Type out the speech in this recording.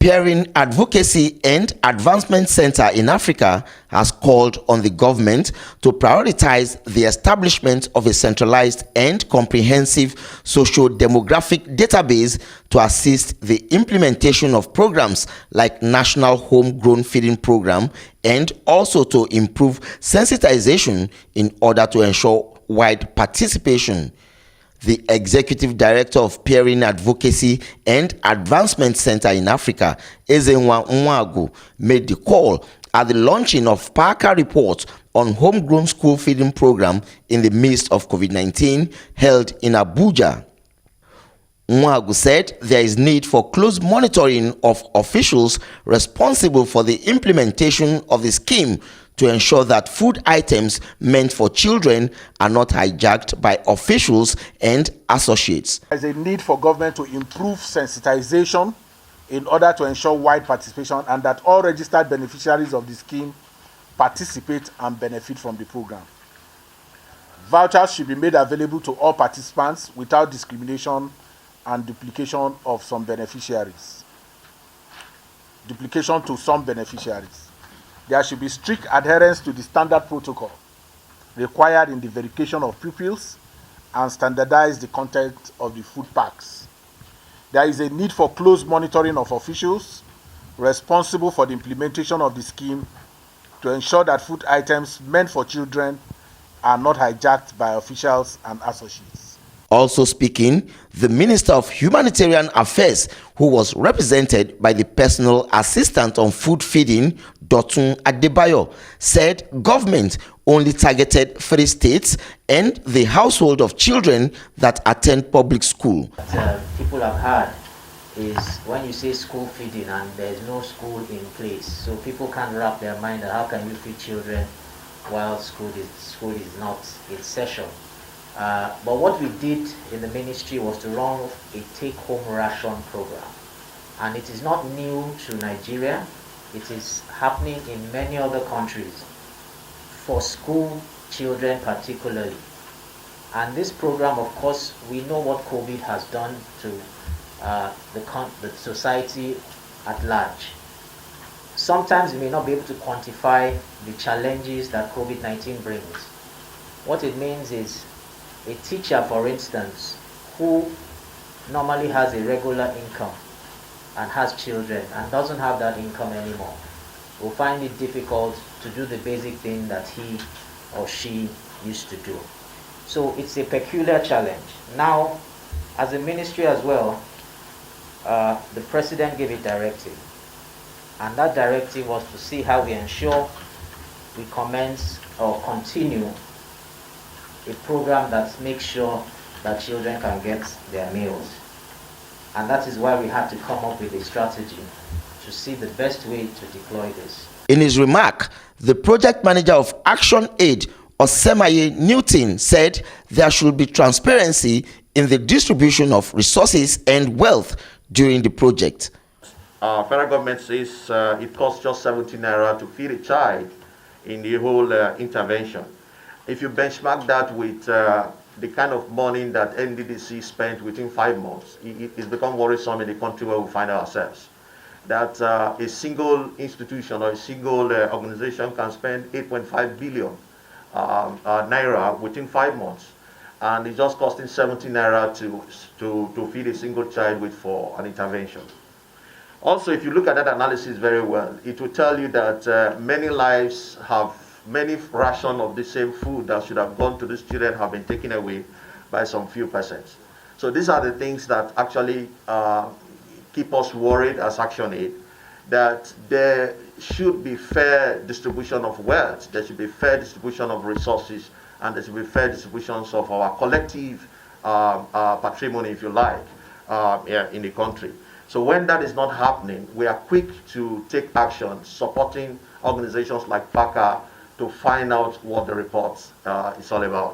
Peering Advocacy and Advancement Center in Africa has called on the government to prioritize the establishment of a centralized and comprehensive socio-demographic database to assist the implementation of programs like National Homegrown Feeding Program, and also to improve sensitization in order to ensure wide participation. The executive director of Peering Advocacy and Advancement Center in Africa, Ezenwa Nwagu, made the call at the launching of Paaca report on homegrown school feeding program in the midst of COVID-19 held in Abuja. Nwagu said there is need for close monitoring of officials responsible for the implementation of the scheme to ensure that food items meant for children are not hijacked by officials and associates. There is a need for government to improve sensitization in order to ensure wide participation, and that all registered beneficiaries of the scheme participate and benefit from the program. Vouchers should be made available to all participants without discrimination and duplication to some beneficiaries. There should be strict adherence to the standard protocol required in the verification of pupils and standardize the content of the food packs. There is a need for close monitoring of officials responsible for the implementation of the scheme to ensure that food items meant for children are not hijacked by officials and associates. Also speaking, the Minister of Humanitarian Affairs, who was represented by the Personal Assistant on Food Feeding, Dotun Adebayo, said government only targeted 3 states and the household of children that attend public school. What people have had is when you say school feeding and there's no school in place, so people can't wrap their mind that how can you feed children while school is not in session. But what we did in the ministry was to run a take-home ration program. And it is not new to Nigeria. It is happening in many other countries, for school children particularly. And this program, of course, we know what COVID has done to the society at large. Sometimes we may not be able to quantify the challenges that COVID-19 brings. What it means is, a teacher, for instance, who normally has a regular income and has children and doesn't have that income anymore, will find it difficult to do the basic thing that he or she used to do. So it's a peculiar challenge. Now, as a ministry as well, the president gave a directive, and that directive was to see how we ensure we commence or continue a program that makes sure that children can get their meals. And that is why we had to come up with a strategy to see the best way to deploy this. In his remark, the project manager of Action Aid, Osemaye Newton, said there should be transparency in the distribution of resources and wealth during the project. Federal government says it costs just 17 naira to feed a child in the whole intervention. If you benchmark that with the kind of money that NDDC spent within 5 months, it's become worrisome in the country where we find ourselves. That a single institution or a single organization can spend 8.5 billion naira within 5 months, and it's just costing 17 naira to feed a single child for an intervention. Also, if you look at that analysis very well, it will tell you that many lives many ration of the same food that should have gone to these children have been taken away by some few percent. So these are the things that actually keep us worried as Action Aid, that there should be fair distribution of wealth, there should be fair distribution of resources, and there should be fair distributions of our collective patrimony, if you like, in the country. So when that is not happening, we are quick to take action, supporting organizations like Paaca to find out what the report is all about.